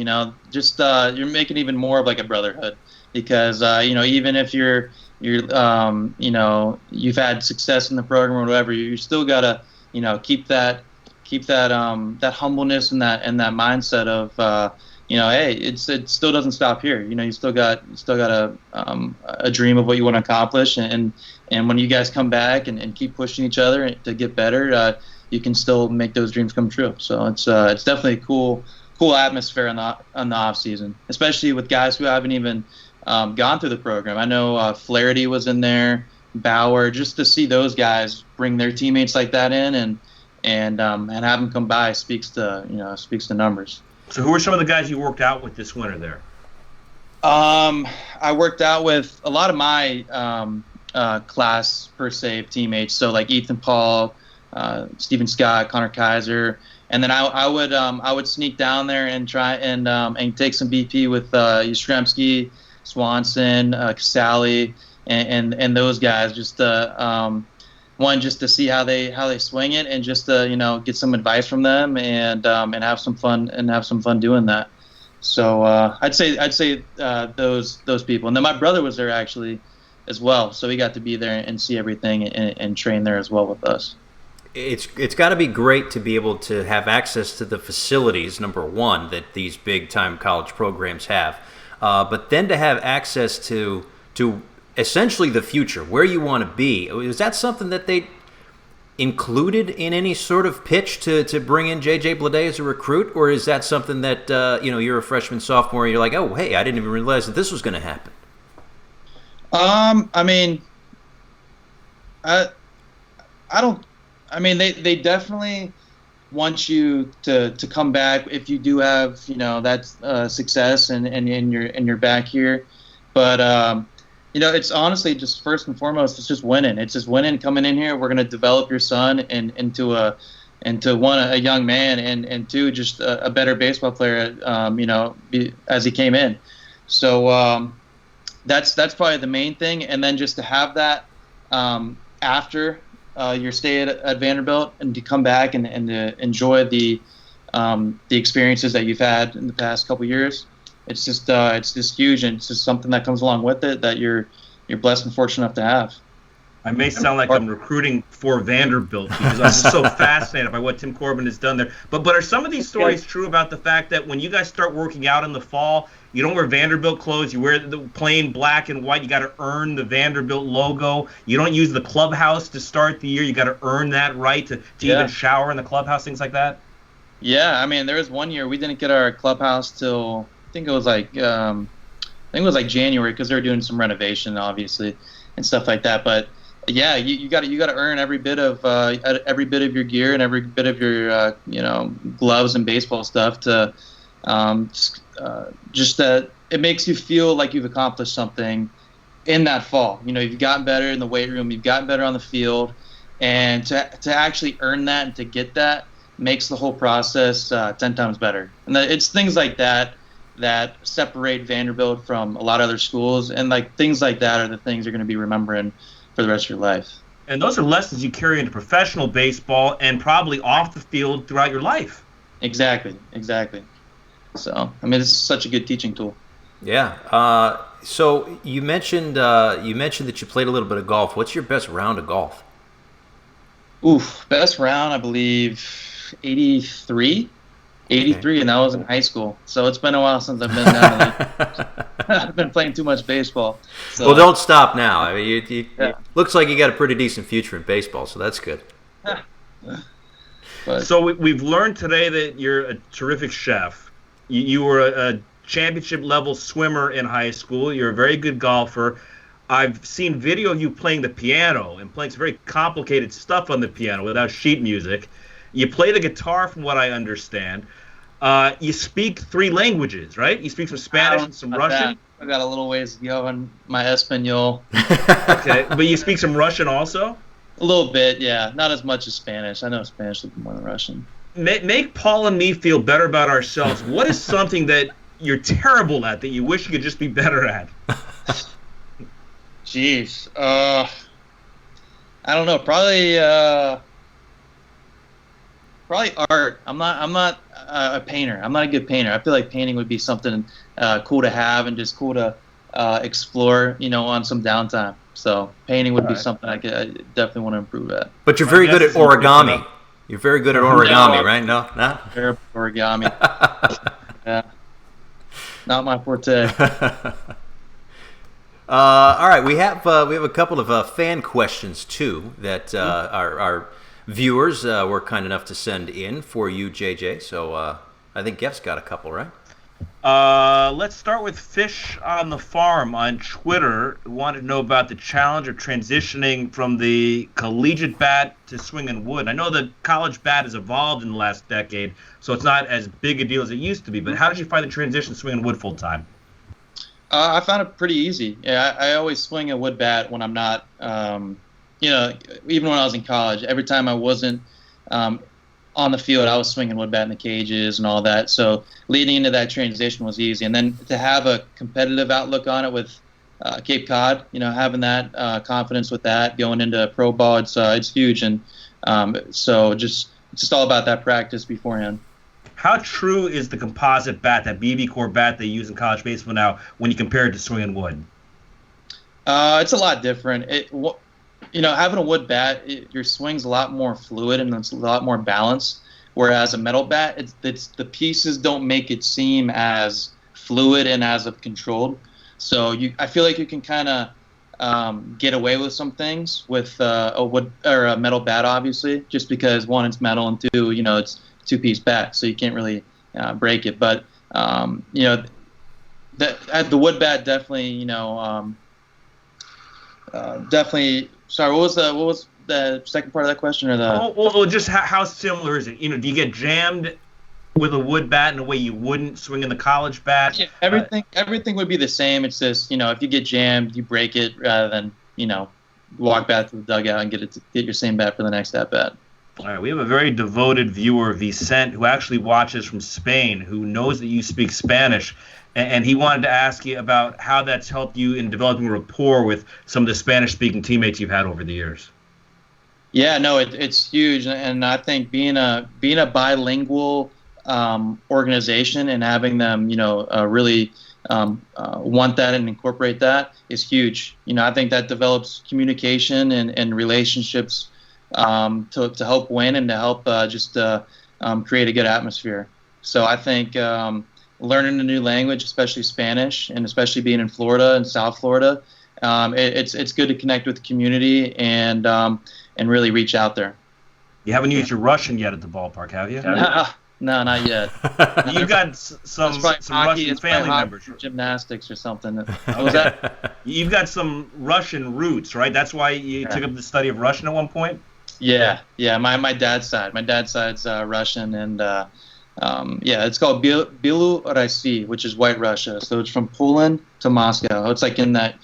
just you're making even more of like a brotherhood. Because even if you've had success in the program or whatever, you still gotta keep that humbleness and that mindset of hey, it still doesn't stop here. You still got a dream of what you want to accomplish, and when you guys come back and keep pushing each other to get better, you can still make those dreams come true. So it's definitely a cool atmosphere on the off season, especially with guys who haven't even gone through the program. I know Flaherty was in there, Bauer, just to see those guys bring their teammates like that in and have them come by speaks to numbers. So who are some of the guys you worked out with this winter there? I worked out with a lot of my class per se of teammates. So like Ethan Paul, Steven Scott, Connor Kaiser, and then I would sneak down there and try and take some BP with Yastrzemski, Swanson, Casale, and those guys. Just one, just to see how they swing it, and just to get some advice from them, and have some fun doing that. So I'd say those people, and then my brother was there actually as well, so he got to be there and see everything and train there as well with us. It's got to be great to be able to have access to the facilities, number one, that these big-time college programs have, but then to have access to essentially the future, where you want to be. Is that something that they included in any sort of pitch to bring in JJ Bleday as a recruit, or is that something that you're a freshman, sophomore, and you're like, oh, hey, I didn't even realize that this was going to happen? I mean, I don't. I mean, they definitely want you to come back if you do have that success and you're back here, but it's honestly just first and foremost, it's just winning. It's just winning, coming in here. We're going to develop your son into one, a young man, and two, just a better baseball player, as he came in. So that's probably the main thing. And then just to have that after your stay at Vanderbilt, and to come back and to enjoy the experiences that you've had in the past couple years. It's just huge, and it's just something that comes along with it that you're blessed and fortunate enough to have. I may sound like I'm recruiting for Vanderbilt because I'm just so fascinated by what Tim Corbin has done there. But are some of these stories true about the fact that when you guys start working out in the fall, you don't wear Vanderbilt clothes, you wear the plain black and white, you got to earn the Vanderbilt logo. You don't use the clubhouse to start the year, you got to earn that right to even shower in the clubhouse, things like that? Yeah, I mean, there was one year we didn't get our clubhouse till I think it was like January, because they were doing some renovation, obviously, and stuff like that. But yeah, you got to earn every bit of your gear and every bit of your gloves and baseball stuff to just that it makes you feel like you've accomplished something in that fall. You've gotten better in the weight room, you've gotten better on the field, and to actually earn that and to get that makes the whole process 10 times better. And it's things like that separate Vanderbilt from a lot of other schools, and like things like that are the things you're going to be remembering for the rest of your life. And those are lessons you carry into professional baseball and probably off the field throughout your life. Exactly. So I mean, it's such a good teaching tool. Yeah. So you mentioned that you played a little bit of golf. What's your best round of golf? Best round, I believe 83, and that was in high school. So it's been a while since I've been down to I've been playing too much baseball. So. Well, don't stop now. I mean, it looks like you got a pretty decent future in baseball, so that's good. So we've learned today that you're a terrific chef. You were a championship-level swimmer in high school. You're a very good golfer. I've seen video of you playing the piano and playing some very complicated stuff on the piano without sheet music. You play the guitar, from what I understand. You speak 3 languages, right? You speak some Spanish and some Russian? I got a little ways to go on my Espanol. Okay, but you speak some Russian also? A little bit, yeah. Not as much as Spanish. I know Spanish a little more than Russian. Make Paul and me feel better about ourselves. What is something that you're terrible at that you wish you could just be better at? Jeez. I don't know. Probably art. I'm not a painter. I'm not a good painter. I feel like painting would be something cool to have and just cool to explore, on some downtime. So painting would be something I definitely want to improve at. But you're very good at origami. You're very good at origami, right? No? Terrible origami. Yeah. Not my forte. All right, we have a couple of fan questions too that our viewers were kind enough to send in for you, JJ. So I think Geff's got a couple, right? Let's start with Fish on the Farm on Twitter. Wanted to know about the challenge of transitioning from the collegiate bat to swinging wood. I know the college bat has evolved in the last decade, so it's not as big a deal as it used to be. But how did you find the transition to swinging wood full time? I found it pretty easy. Yeah, I always swing a wood bat when I'm not, even when I was in college. Every time I wasn't on the field, I was swinging wood bat in the cages and all that. So leading into that transition was easy. And then to have a competitive outlook on it with Cape Cod, having that confidence with that going into pro ball, it's huge. And so it's just all about that practice beforehand. How true is the composite bat, that BB core bat they use in college baseball now, when you compare it to swinging wood? It's a lot different. Having a wood bat, your swing's a lot more fluid and it's a lot more balanced. Whereas a metal bat, it's the pieces don't make it seem as fluid and as controlled. So I feel like you can kind of get away with some things with a wood or a metal bat, obviously, just because one, it's metal, and two, it's two-piece bat, so you can't really break it. But the wood bat definitely, definitely. Sorry, what was the second part of that question, or the? Well, just how similar is it? Do you get jammed with a wood bat in a way you wouldn't swing in the college bat? Yeah, everything would be the same. It's just if you get jammed, you break it rather than walk back to the dugout and get your same bat for the next at bat. All right, we have a very devoted viewer, Vicente, who actually watches from Spain, who knows that you speak Spanish, and he wanted to ask you about how that's helped you in developing rapport with some of the Spanish-speaking teammates you've had over the years. Yeah, no, it's huge, and I think being a bilingual organization and having them, really want that and incorporate that is huge. I think that develops communication and relationships to help win and to help create a good atmosphere. So I think learning a new language, especially Spanish, and especially being in Florida and South Florida, it's good to connect with the community and really reach out there. You haven't used your Russian yet at the ballpark, have you? No, not yet. You've got some Russian family members. Gymnastics or something. What was that? You've got some Russian roots, right? That's why you took up the study of Russian at one point? Yeah. My dad's side. My dad's side's Russian, and it's called Byelorussy, which is White Russia. So it's from Poland to Moscow. It's like in that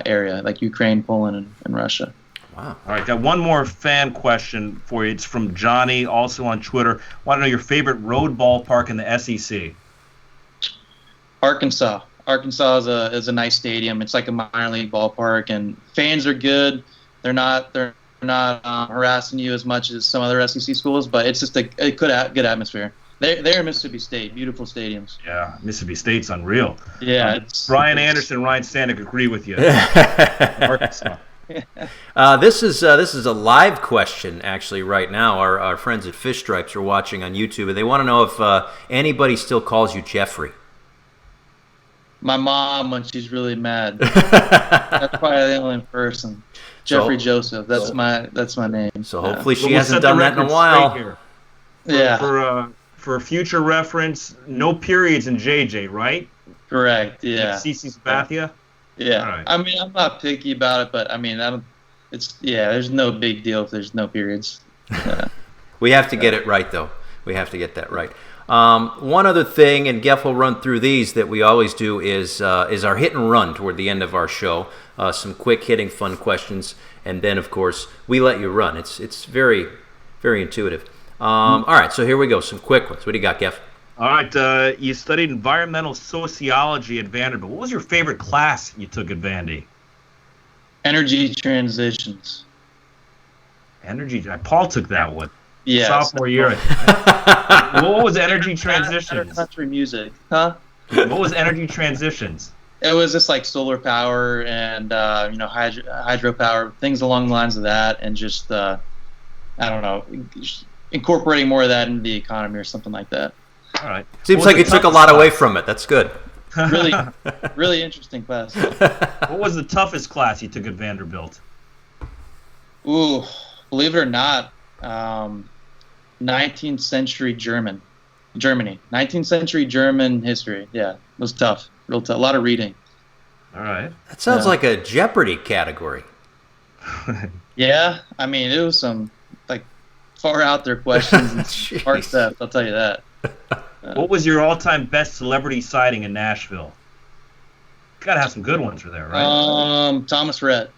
area, like Ukraine, Poland, and Russia. Wow. All right, got one more fan question for you. It's from Johnny, also on Twitter. Want to know your favorite road ballpark in the SEC? Arkansas. Arkansas is a nice stadium. It's like a minor league ballpark, and fans are good. They're not harassing you as much as some other SEC schools, but it's just a good atmosphere. They're in Mississippi State, beautiful stadiums. Yeah, Mississippi State's unreal. Yeah, Brian Anderson, Ryan Stanek agree with you. Arkansas. This is a live question actually right now. Our friends at Fish Stripes are watching on YouTube, and they want to know if anybody still calls you Jeffrey. My mom, when she's really mad. That's probably the only person. Jeffrey Joseph. That's my name. So hopefully she hasn't done that in a while. For future reference, no periods in JJ, right? Correct. Yeah. Like CC Sabathia. Yeah. Right. I mean, I'm not picky about it, but I mean, there's no big deal if there's no periods. Yeah. We have to get it right, though. We have to get that right. One other thing, and Geff will run through these that we always do, is our hit and run toward the end of our show. Some quick hitting fun questions, and then, of course, we let you run. It's very, very intuitive. All right, so here we go. Some quick ones. What do you got, Geff? All right, you studied environmental sociology at Vanderbilt. What was your favorite class you took at Vandy? Energy transitions. Paul took that one. Yeah. Sophomore year. What was energy transitions? Country music, huh? What was energy transitions? It was just like solar power and hydropower, things along the lines of that, and just I don't know, incorporating more of that into the economy or something like that. All right. Seems like you took a lot away from it. That's good. Really, really interesting class. What was the toughest class you took at Vanderbilt? Ooh, believe it or not, 19th century Germany. 19th century German history. Yeah, it was tough. Real tough. A lot of reading. All right. That sounds like a Jeopardy category. Yeah, I mean, it was some like far out there questions and hard stuff. I'll tell you that. What was your all-time best celebrity sighting in Nashville? Gotta have some good ones for there, right? Thomas Rhett.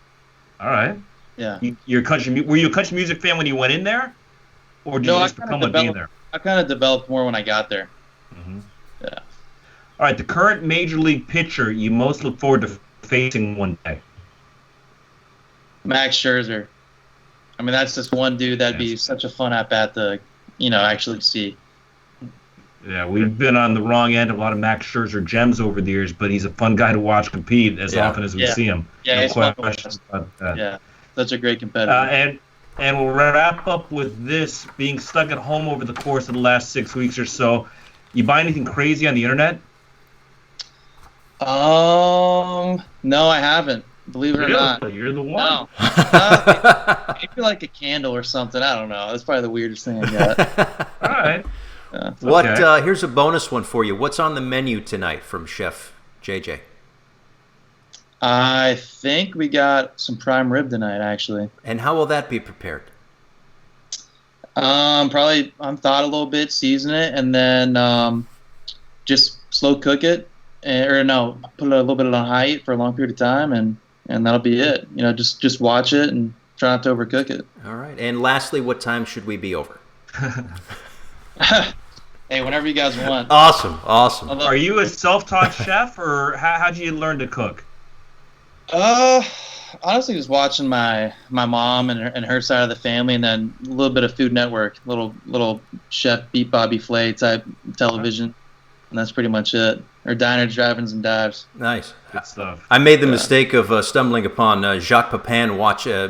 All right. Yeah. Were you a country music fan when you went in there, or did you just become one being there? I kind of developed more when I got there. Mm-hmm. Yeah. All right. The current major league pitcher you most look forward to facing one day. Max Scherzer. I mean, that's just one dude that'd be such a fun at bat to, actually see. Yeah, we've been on the wrong end of a lot of Max Scherzer gems over the years, but he's a fun guy to watch compete as often as we see him. Yeah, no questions about that. Yeah, such a great competitor. And we'll wrap up with this, being stuck at home over the course of the last 6 weeks or so. You buy anything crazy on the internet? No, I haven't. Believe it or not. You're the one. No. Maybe like a candle or something. I don't know. That's probably the weirdest thing I got. All right. Here's a bonus one for you. What's on the menu tonight from Chef JJ? I think we got some prime rib tonight, actually. And how will that be prepared? Probably unthaw a little bit, season it, and then just slow cook it, put it a little bit on high heat for a long period of time, and that'll be it. Just watch it and try not to overcook it. All right. And lastly, what time should we be over? Hey, whenever you guys want. Awesome. Are you a self-taught chef, or how'd you learn to cook? Honestly, just watching my mom and her side of the family, and then a little bit of Food Network, little Chef Beat Bobby Flay type television, and that's pretty much it. Or diners, drive-ins, and dives. Nice. Good stuff. I made the mistake of stumbling upon Jacques Pepin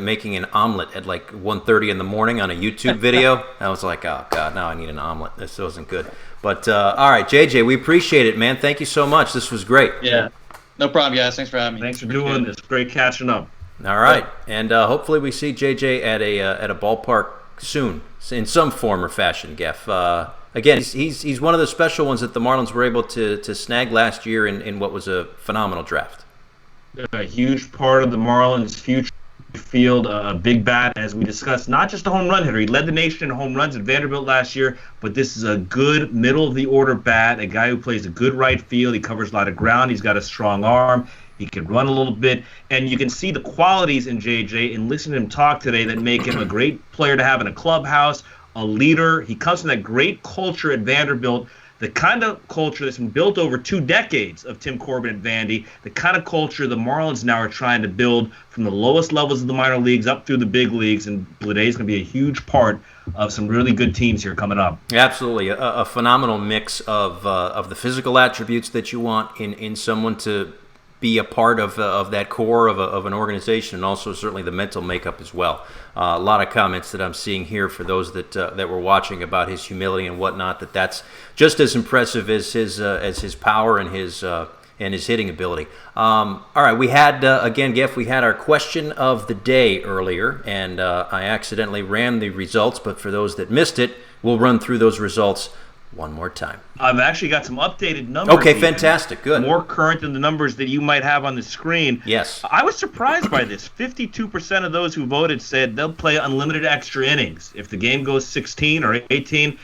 making an omelet at like 1:30 in the morning on a YouTube video. I was like, oh, God, now I need an omelet. This wasn't good. But, all right, JJ, we appreciate it, man. Thank you so much. This was great. Yeah. No problem, guys. Thanks for having me. Thanks for doing this. Great catching up. All right. And hopefully we see JJ at a ballpark soon in some form or fashion, Geff. Again, he's one of the special ones that the Marlins were able to snag last year in what was a phenomenal draft. A huge part of the Marlins' future field, a big bat, as we discussed, not just a home run hitter. He led the nation in home runs at Vanderbilt last year, but this is a good middle-of-the-order bat, a guy who plays a good right field. He covers a lot of ground. He's got a strong arm. He can run a little bit, and you can see the qualities in JJ and listen to him talk today that make him a great player to have in a clubhouse, a leader. He comes from that great culture at Vanderbilt, the kind of culture that's been built over 2 decades of Tim Corbin at Vandy, the kind of culture the Marlins now are trying to build from the lowest levels of the minor leagues up through the big leagues, and Bleday is going to be a huge part of some really good teams here coming up. Absolutely. A phenomenal mix of the physical attributes that you want in someone to be a part of that core of an organization, and also certainly the mental makeup as well. A lot of comments that I'm seeing here for those that were watching about his humility and whatnot. That's just as impressive as his power and his hitting ability. All right, we had again, Geff, we had our question of the day earlier, and I accidentally ran the results. But for those that missed it, we'll run through those results one more time. I've actually got some updated numbers. Okay, fantastic. Good. More current than the numbers that you might have on the screen. Yes. I was surprised by this. 52% of those who voted said they'll play unlimited extra innings if the game goes 16 or 18.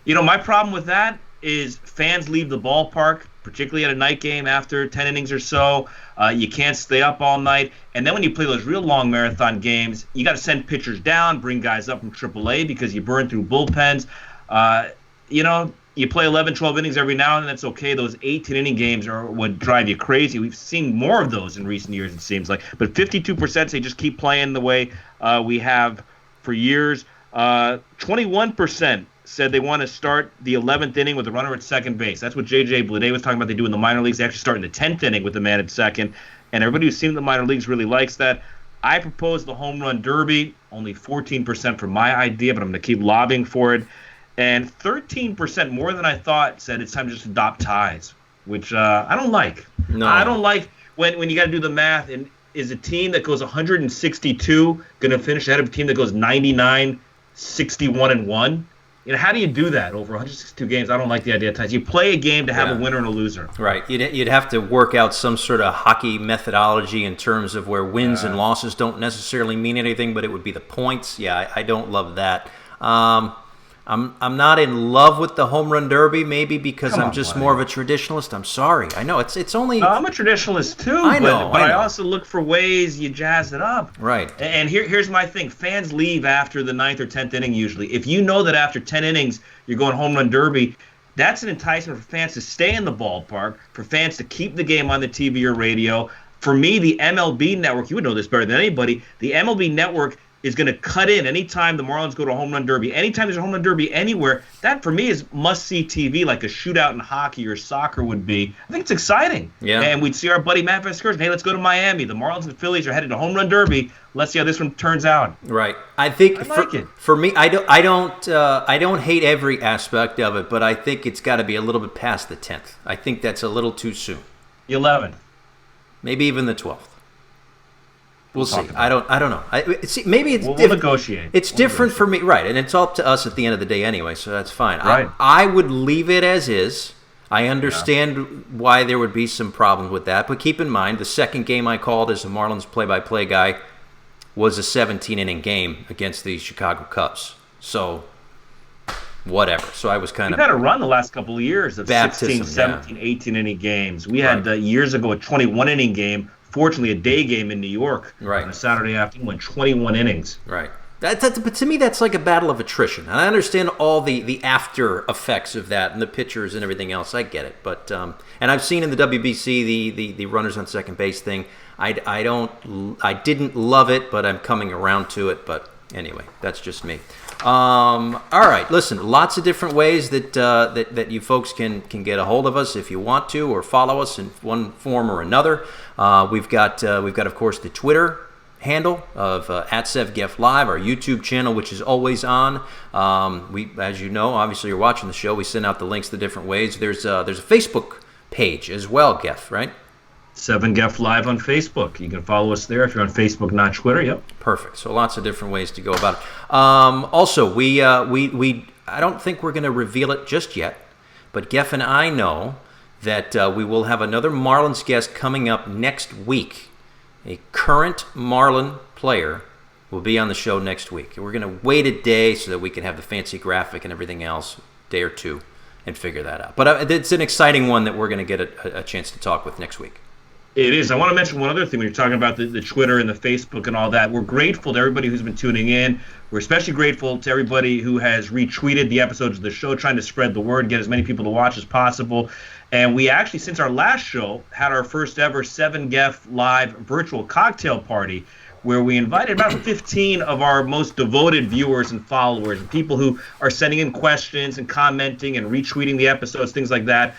My problem with that is fans leave the ballpark, particularly at a night game after 10 innings or so. You can't stay up all night. And then when you play those real long marathon games, you got to send pitchers down, bring guys up from AAA because you burn through bullpens. You play 11, 12 innings every now and then, that's okay. Those 18-inning games are what drive you crazy. We've seen more of those in recent years, it seems like. But 52% say just keep playing the way we have for years. 21% said they want to start the 11th inning with a runner at second base. That's what JJ Bleday was talking about they do in the minor leagues. They actually start in the 10th inning with a man at second. And everybody who's seen the minor leagues really likes that. I propose the home run derby. Only 14% for my idea, but I'm going to keep lobbying for it. And 13%, more than I thought, said it's time to just adopt ties, which I don't like. No. I don't like when you got to do the math. And is a team that goes 162 going to finish ahead of a team that goes 99, 61, and 1? How do you do that over 162 games? I don't like the idea of ties. You play a game to have a winner and a loser. Right. You'd have to work out some sort of hockey methodology in terms of where wins and losses don't necessarily mean anything, but it would be the points. Yeah, I don't love that. I'm not in love with the home run derby, maybe because I'm just buddy. more of a traditionalist. I'm sorry. I know it's only. No, I'm a traditionalist too. I know, but I know. I also look for ways you jazz it up. Right. And here's my thing: fans leave after the 9th or 10th inning usually. If you know that after 10 innings you're going home run derby, that's an enticement for fans to stay in the ballpark, for fans to keep the game on the TV or radio. For me, the MLB network, you would know this better than anybody, the MLB network is going to cut in anytime the Marlins go to a home run derby. Anytime there's a home run derby anywhere, that for me is must-see TV like a shootout in hockey or soccer would be. I think it's exciting. Yeah. And we'd see our buddy Matt Vasquez, hey, let's go to Miami. The Marlins and Phillies are headed to home run derby. Let's see how this one turns out. Right. I think for me, I don't hate every aspect of it, but I think it's got to be a little bit past the 10th. I think that's a little too soon. The 11th. Maybe even the 12th. We'll see. I don't know. Maybe it's we'll negotiate. It's different for me, right? And it's up to us at the end of the day anyway, so that's fine. Right. I would leave it as is. I understand why there would be some problems with that, but keep in mind the second game I called as a Marlins play-by-play guy was a 17-inning game against the Chicago Cubs. So whatever. So I was kind of... We've had a run the last couple of years of 16, 17, 18-inning games. We had years ago a 21-inning game. Fortunately, a day game in New York on a Saturday afternoon went 21 innings. Right. But to me, that's like a battle of attrition. And I understand all the after effects of that and the pitchers and everything else. I get it. But and I've seen in the WBC the runners on second base thing. I didn't love it, but I'm coming around to it. But anyway, that's just me. All right, listen. Lots of different ways that you folks can get a hold of us if you want to, or follow us in one form or another. We've got of course the Twitter handle of at Sev Geff Live, our YouTube channel, which is always on. We, as you know, obviously you're watching the show. We send out the links the different ways. There's a Facebook page as well, Geff, right? Sev Geff Live on Facebook. You can follow us there if you're on Facebook, not Twitter. Yep. Perfect. So lots of different ways to go about it. Also, we I don't think we're going to reveal it just yet, but Geff and I know that we will have another Marlins guest coming up next week. A current Marlin player will be on the show next week. We're going to wait a day so that we can have the fancy graphic and everything else, day or two, and figure that out. But it's an exciting one that we're going to get a chance to talk with next week. It is. I want to mention one other thing when you're talking about the Twitter and the Facebook and all that. We're grateful to everybody who's been tuning in. We're especially grateful to everybody who has retweeted the episodes of the show, trying to spread the word, get as many people to watch as possible. And we actually, since our last show, had our first ever Sev Geff Live virtual cocktail party, where we invited about 15 of our most devoted viewers and followers, and people who are sending in questions and commenting and retweeting the episodes, things like that.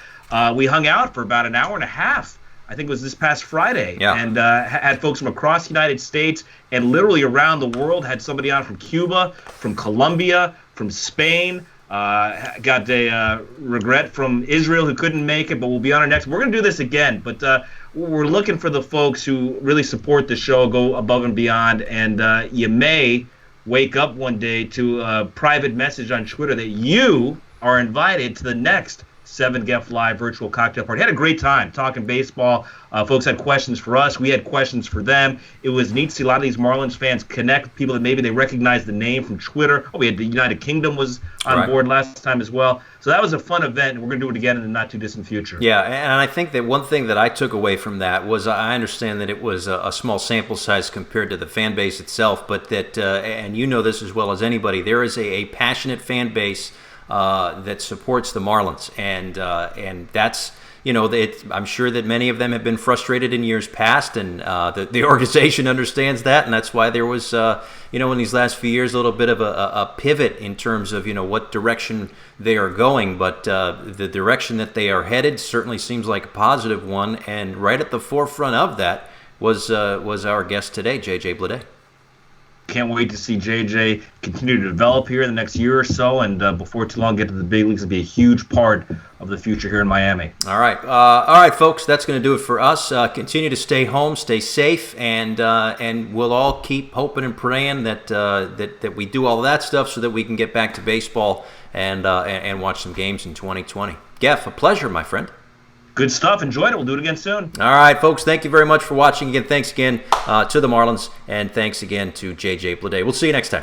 We hung out for about an hour and a half. I think it was this past Friday, and had folks from across the United States and literally around the world. Had somebody on from Cuba, from Colombia, from Spain. Got a regret from Israel who couldn't make it, but we'll be on our next. We're going to do this again, but we're looking for the folks who really support the show, go above and beyond, and you may wake up one day to a private message on Twitter that you are invited to the next Sev Geff Live virtual cocktail party. Had a great time talking baseball. Folks had questions for us. We had questions for them. It was neat to see a lot of these Marlins fans connect with people that maybe they recognize the name from Twitter. We had the United Kingdom was on board last time as well. So that was a fun event, and we're going to do it again in the not-too-distant future. Yeah, and I think that one thing that I took away from that was I understand that it was a small sample size compared to the fan base itself, but that, and you know this as well as anybody, there is a passionate fan base that supports the Marlins, and that's, you know, I'm sure that many of them have been frustrated in years past, and the organization understands that, and that's why there was, in these last few years, a little bit of a pivot in terms of, what direction they are going, but the direction that they are headed certainly seems like a positive one, and right at the forefront of that was our guest today, JJ Bleday. Can't wait to see JJ continue to develop here in the next year or so, and before too long get to the big leagues and be a huge part of the future here in Miami. All right, folks, that's going to do it for us. Continue to stay home, stay safe, and we'll all keep hoping and praying that we do all that stuff so that we can get back to baseball and watch some games in 2020. Geff, a pleasure, my friend. Good stuff. Enjoyed it. We'll do it again soon. All right, folks. Thank you very much for watching again. Thanks again to the Marlins, and thanks again to JJ Bleday. We'll see you next time.